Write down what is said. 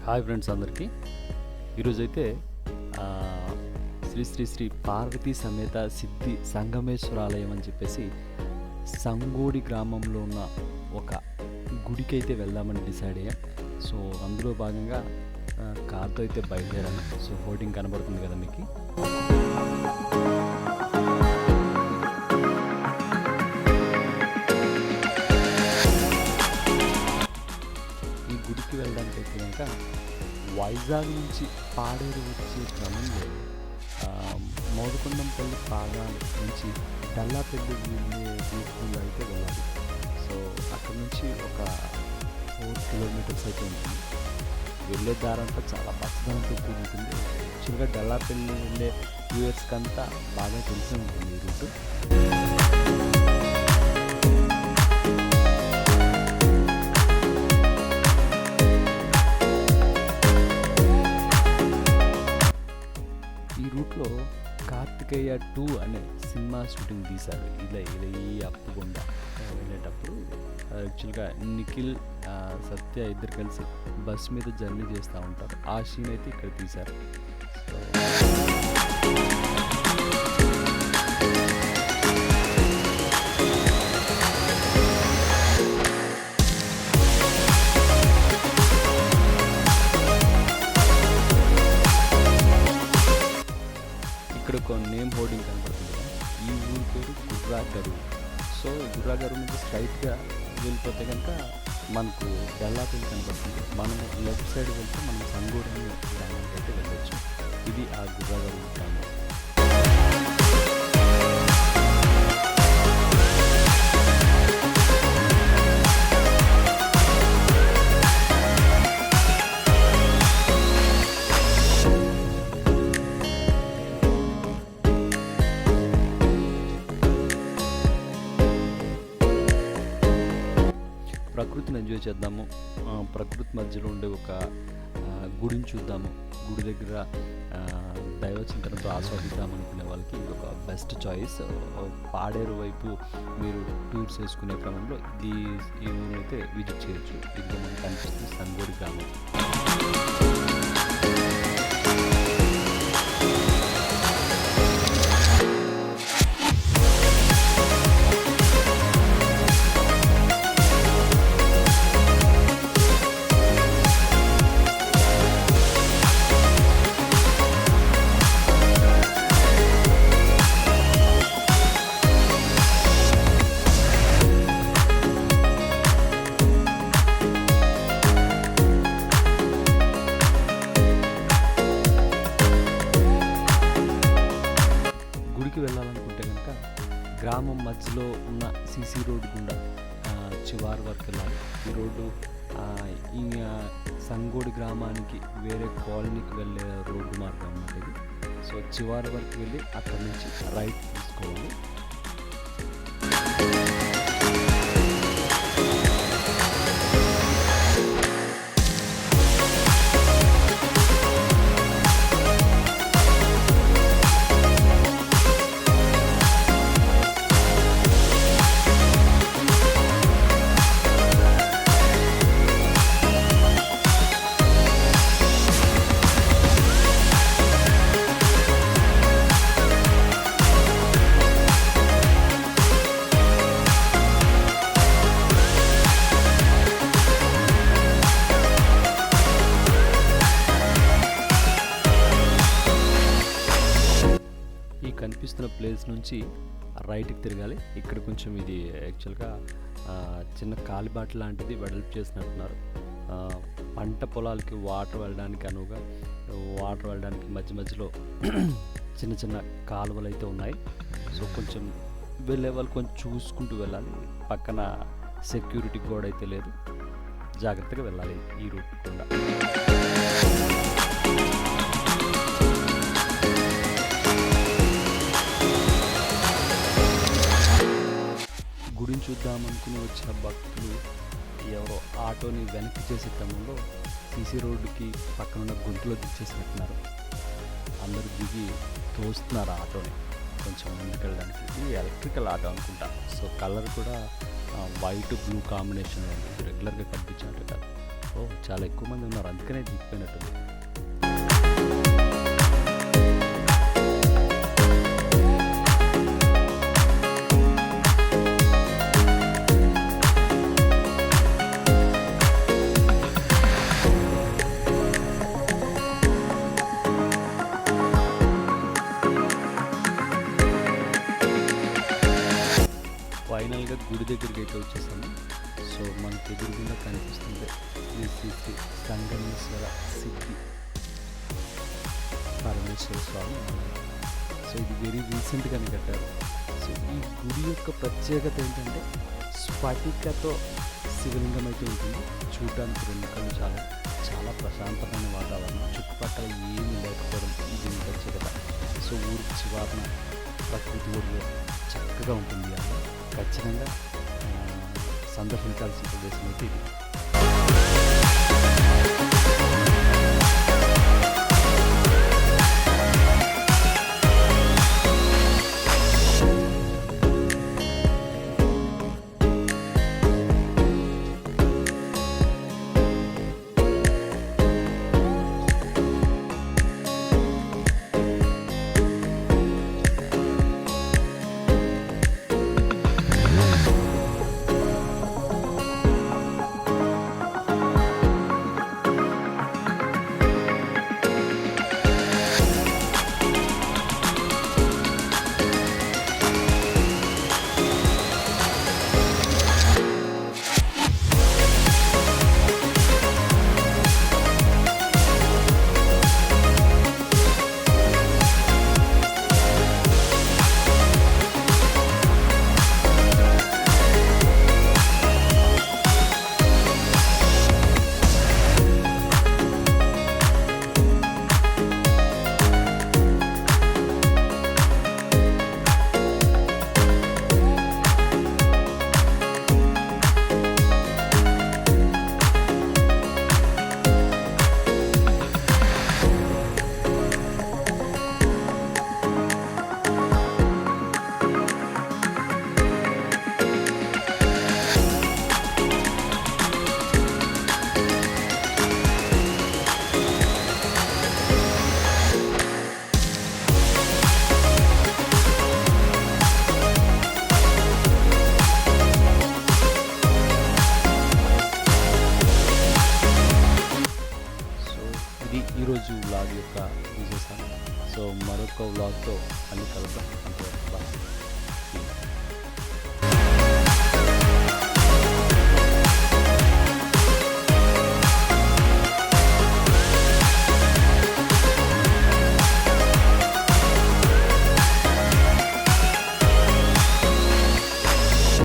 Hi friends అందరికీ. ఈరోజైతే శ్రీ శ్రీ శ్రీ పార్వతీ సమేత సిద్ధి సంగమేశ్వరాలయం అని చెప్పేసి సంగోడి గ్రామంలో ఉన్న ఒక గుడికి అయితే వెళ్దామని డిసైడ్ అయ్యాం. సో అందులో భాగంగా కార్తో అయితే బయలుదేరాను. సో హోర్డింగ్ కనబడుతుంది కదా మీకు. ఈ గుడికి వెళ్ళడానికి అయితే కనుక వైజాగ్ నుంచి పాడేరు వచ్చే క్రమంలో మోదకొండంపల్లి పాదాల నుంచి డల్లాపల్లి వెళ్ళే రూట్లో అయితే వెళ్ళాలి. సో అక్కడ నుంచి ఒక 4 కిలోమీటర్స్ అయితే ఉంటుంది. వెళ్ళే దారంతా చాలా పచ్చదనంతో కూడుకుంటుంది. యాక్చువల్గా డల్లాపల్లి వెళ్ళే వ్యూవర్స్కి అంతా బాగా తెలిసి ఉంటుంది ఈ రూటు. ఈ రూట్లో కార్తికేయ 2 అనే సినిమా షూటింగ్ తీశారు. ఇలా ఈ అప్పుకుండా వెళ్ళేటప్పుడు యాక్చువల్గా నిఖిల్, సత్య ఇద్దరు కలిసి బస్ మీద జర్నీ చేస్తూ ఉంటారు. ఆ సీన్ అయితే ఇక్కడ తీశారు. సో ఇక్కడ ఒక నేమ్ హోర్డింగ్ కనపడుతుంది కదా, ఈ ఊరి పేరు గుర్రాగరు. సో గుర్రాగరు నుంచి స్ట్రైట్గా వెళ్ళిపోతే కనుక మనకు డల్లాపల్లి కనపడుతుంది. మనం లెఫ్ట్ సైడ్ వెళ్తే మనం సంగోడి గ్రామానికి అయితే వెళ్ళవచ్చు. ఇది ఆ గుర్రాగరు గ్రామం. ప్రకృతిని ఎంజాయ్ చేద్దాము. ప్రకృతి మధ్యలో ఉండే ఒక గుడిని చూద్దాము. గుడి దగ్గర దైవ చింతనతో ఆస్వాదిద్దాం అనుకునే వాళ్ళకి ఇది ఒక బెస్ట్ చాయిస్. పాడేరు వైపు మీరు టూర్స్ వేసుకునే క్రమంలో ఈ ఊరు అయితే విజిట్ చేయొచ్చు. ఇది మనకు కనిపిస్తుంది సంగోడి గ్రామం. గుడికి వెళ్ళాలనుకుంటే కనుక గ్రామం మధ్యలో ఉన్న సీసీ రోడ్డు గుండా చివరి వరకు వెళ్ళాలి. ఈ రోడ్డు ఈ సంగోడి గ్రామానికి వేరే కాలనీకి వెళ్ళే రోడ్డు మార్గం అన్నమాట ఇది. సో చివరి వరకు వెళ్ళి అక్కడి నుంచి రైట్ తీసుకోవాలి. కనిపిస్తున్న ప్లేస్ నుంచి రైట్కి తిరగాలి. ఇక్కడ కొంచెం ఇది యాక్చువల్గా చిన్న కాలిబాట లాంటిది వెడల్పు చేసినట్టున్నారు. పంట పొలాలకి వాటర్ వెళ్ళడానికి మధ్య మధ్యలో చిన్న చిన్న కాలువలు అయితే ఉన్నాయి. సో కొంచెం వెళ్ళే వాళ్ళు కొంచెం చూసుకుంటూ వెళ్ళాలి. పక్కన సెక్యూరిటీ గోడ అయితే లేదు. జాగ్రత్తగా వెళ్ళాలి ఈ రూట్ గుండా. గుడిని చూద్దామనుకుని వచ్చిన భక్తులు ఎవరో ఆటోని వెనక్కి చేసే క్రమంలో సీసీ రోడ్డుకి పక్కనున్న గుంటలో దిచ్చేసినట్టున్నారు. అందరూ దిగి తోస్తున్నారు ఆటోని కొంచెం ముందుకు వెళ్ళడానికి. ఇది ఎలక్ట్రికల్ ఆటో అనుకుంటా. సో కలర్ కూడా వైట్ బ్లూ కాంబినేషన్ ఉంది. ఇది రెగ్యులర్గా కనిపించినట్టు కాదు. ఓహ్! చాలా ఎక్కువ మంది ఉన్నారు. అందుకనే దిగిపోయినట్టుంది. ఫైనల్‌గా గుడి దగ్గరికైతే వచ్చేసాము. సో, మనకు ఎదురుగుండా కనిపిస్తుంది శ్రీ శ్రీ శ్రీ సంగమేశ్వర సిద్ధి పరమేశ్వర స్వామి ఆలయం. సో, ఇది వెరీ రీసెంట్‌గానే కట్టారు. సో, ఈ గుడి యొక్క ప్రత్యేకత ఏంటంటే స్ఫటికతో శివలింగం అయితే ఉంటుంది. చూడడానికి 2 కళ్ళు చాలా చాలా ప్రశాంతమైన వాతావరణం. చుట్టుపక్కల ఏమీ లేకపోవడం దీని ప్రత్యేకత. సో, ఊరికి చివారన ప్రకృతి ఒడిలో చక్కగా ఉంటుంది ఈ ఆలయం. ఖచ్చితంగా సందర్శించాల్సిన ప్రదేశం అయితే ఇది. ఈరోజు వ్లాగ్ యొక్క విశేషాలు. సో, మరొక వ్లాగ్‌తో మళ్ళీ కలుద్దాం. అంతవరకు బాయ్.